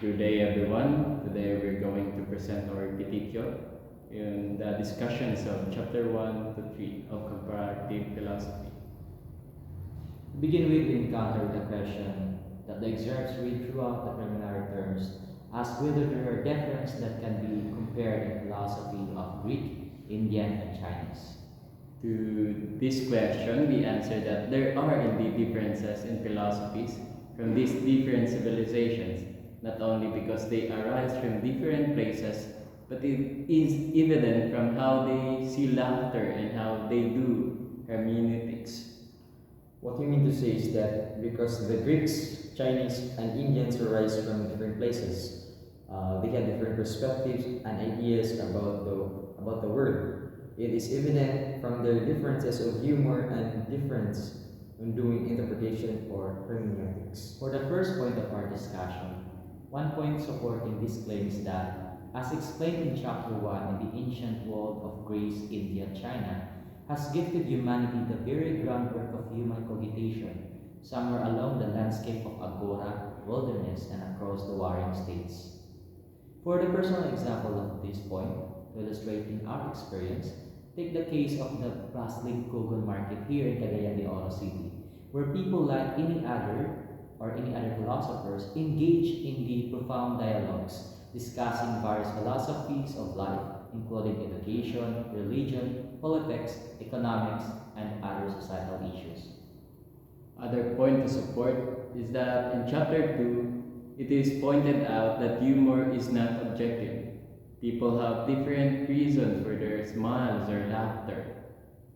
Good day, everyone. Today we're going to present our petitio in the discussions of chapter 1 to 3 of comparative philosophy. To begin with, we encounter the question that the excerpts read throughout the preliminary terms ask whether there are differences that can be compared in philosophy of Greek, Indian, and Chinese. To this question, we answer that there are indeed differences in philosophies from these different civilizations, not only because they arise from different places, but it is evident from how they see laughter and how they do hermeneutics. What you mean to say is that because the Greeks, Chinese, and Indians arise from different places, they have different perspectives and ideas about the world. It is evident from their differences of humor and difference in doing interpretation or hermeneutics. For the first point of our discussion, one point supporting this claim is that, as explained in chapter 1 in the ancient world of Greece, India, and China, has gifted humanity the very groundwork of human cogitation, somewhere along the landscape of agora, wilderness, and across the warring states. For the personal example of this point, to illustrate in our experience, take the case of the bustling Kogon market here in Cagayan de Oro City, where people like any other philosophers engage in the profound dialogues discussing various philosophies of life, including education, religion, politics, economics, and other societal issues. Other point to support is that in chapter 2, it is pointed out that humor is not objective. People have different reasons for their smiles or laughter.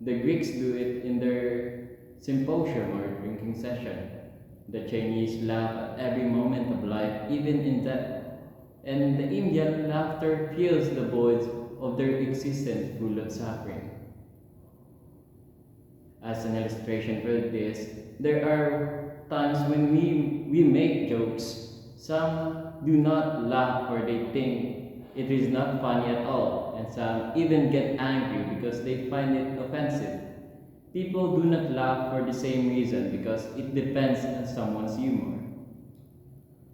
The Greeks do it in their symposium or drinking session. The Chinese laugh at every moment of life, even in death. And the Indian laughter fills the voids of their existence full of suffering. As an illustration for this, there are times when we make jokes. Some do not laugh or they think it is not funny at all, and some even get angry because they find it offensive. People do not laugh for the same reason because it depends on someone's humor.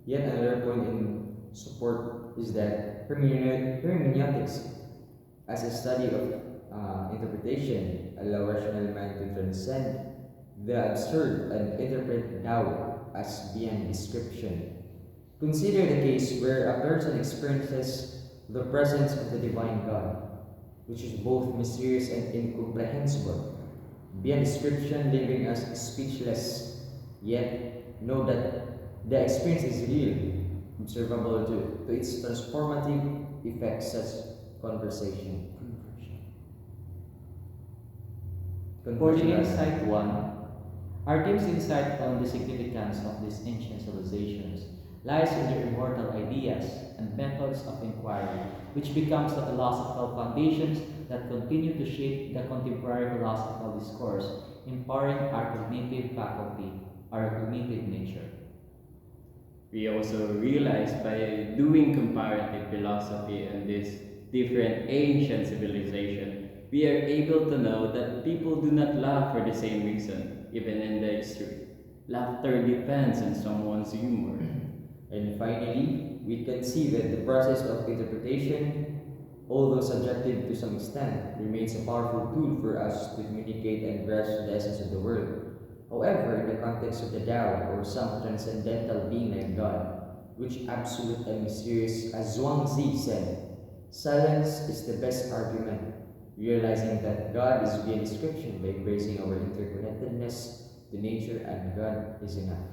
Yet another point in support is that hermeneutics, as a study of interpretation, allow rational mind to transcend the absurd and interpret Tao as beyond description. Consider the case where a person experiences the presence of the divine God, which is both mysterious and incomprehensible, beyond description, leaving us speechless, yet know that the experience is real, observable to its transformative effects such conversation. For the insight 1, our team's insight on the significance of these ancient civilizations lies in their immortal ideas and methods of inquiry, which becomes the philosophical foundations that continue to shape the contemporary philosophical discourse, empowering our cognitive faculty, our cognitive nature. We also realize by doing comparative philosophy and this different ancient civilization, we are able to know that people do not laugh for the same reason, even in the history. Laughter depends on someone's humor. And finally, we can see that the process of interpretation, although subjective to some extent, remains a powerful tool for us to communicate and grasp the essence of the world. However, in the context of the Tao or some transcendental being like God, which absolute and mysterious, as Zhuangzi said, silence is the best argument. Realizing that God is beyond description by embracing our interconnectedness to nature and God is enough.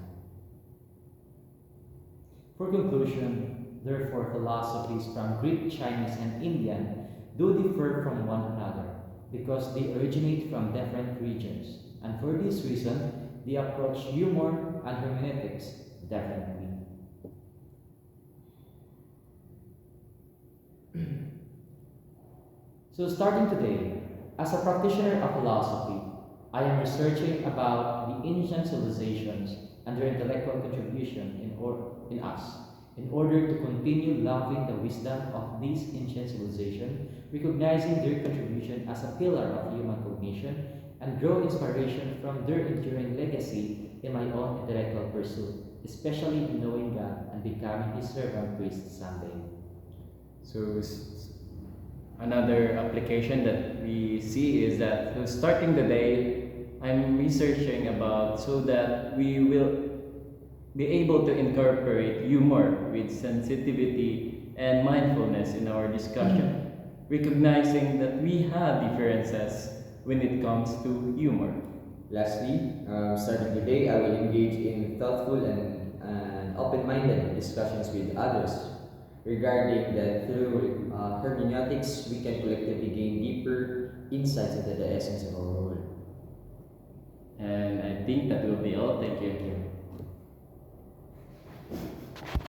For conclusion, therefore, philosophies from Greek, Chinese, and Indian do differ from one another because they originate from different regions, and for this reason, they approach humor and hermeneutics differently. So, starting today, as a practitioner of philosophy, I am researching about the ancient civilizations and their intellectual contribution in us, in order to continue loving the wisdom of these ancient civilizations, recognizing their contribution as a pillar of human cognition, and draw inspiration from their enduring legacy in my own intellectual pursuit, especially in knowing God and becoming His servant priest someday. So another application that we see is that so starting the day, I'm researching about so that we will be able to incorporate humor with sensitivity and mindfulness in our discussion, recognizing that we have differences when it comes to humor. Lastly, starting today, I will engage in thoughtful and open-minded discussions with others regarding that through hermeneutics, we can collectively gain deeper insights into the essence of our world. And I think that will be all. Thank you.